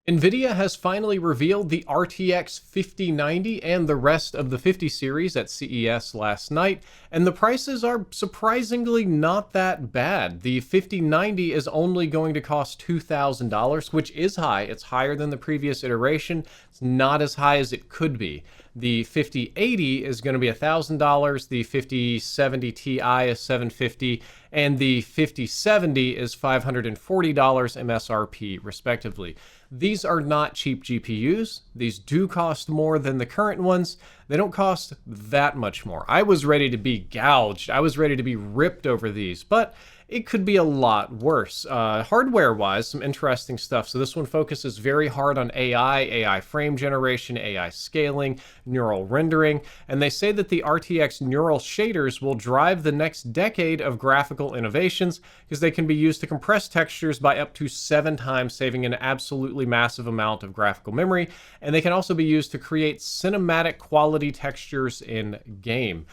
Nvidia has finally revealed the RTX 5090 and the rest of the 50 series at CES last night, and the prices are surprisingly not that bad. The 5090 is only going to cost $2,000, which is high. It's higher than the previous iteration. It's not as high as it could be. The 5080 is going to be $1,000, the 5070 Ti is $750, and the 5070 is $540 MSRP, respectively. These are not cheap GPUs. These do cost more than the current ones. They don't cost that much more. I was ready to be gouged. I was ready to be ripped over these, but it could be a lot worse. Hardware-wise, some interesting stuff. So this one focuses very hard on AI frame generation, AI scaling, neural rendering, and they say that the RTX neural shaders will drive the next decade of graphical innovations because they can be used to compress textures by up to 7 times, saving an absolutely massive amount of graphical memory, and they can also be used to create cinematic quality textures in game.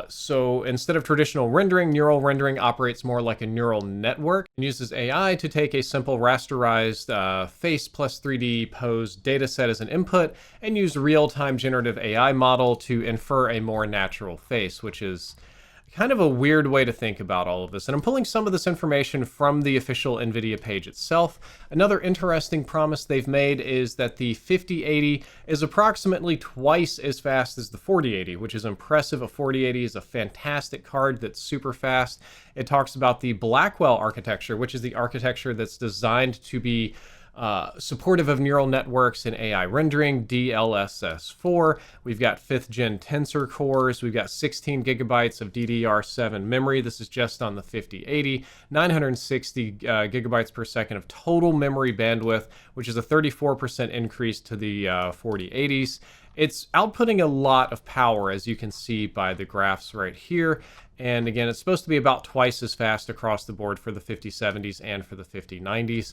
So instead of traditional rendering, neural rendering operates more like a neural network and uses AI to take a simple rasterized face plus 3D pose dataset as an input and use real-time generative AI model to infer a more natural face, which is kind of a weird way to think about all of this. And I'm pulling some of this information from the official Nvidia page itself. Another interesting promise they've made is that the 5080 is approximately twice as fast as the 4080, which is impressive. A 4080 is a fantastic card that's super fast. It talks about the Blackwell architecture, which is the architecture that's designed to be supportive of neural networks and AI rendering, DLSS4. We've got 5th gen tensor cores. We've got 16 gigabytes of DDR7 memory. This is just on the 5080. 960 gigabytes per second of total memory bandwidth, which is a 34% increase to the 4080s. It's outputting a lot of power, as you can see by the graphs right here. And again, it's supposed to be about twice as fast across the board for the 5070s and for the 5090s.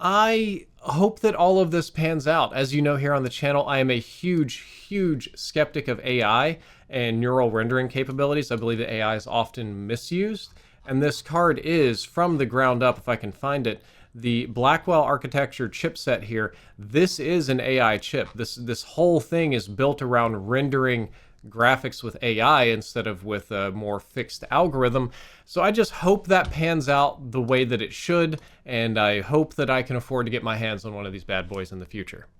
I hope that all of this pans out. As you know, here on the channel, I am a huge skeptic of AI and neural rendering capabilities. I believe that AI is often misused, and this card is, from the ground up, if I can find it, the Blackwell architecture chipset here. This is an AI chip. This whole thing is built around rendering graphics with AI instead of with a more fixed algorithm. So I just hope that pans out the way that it should, and I hope that I can afford to get my hands on one of these bad boys in the future.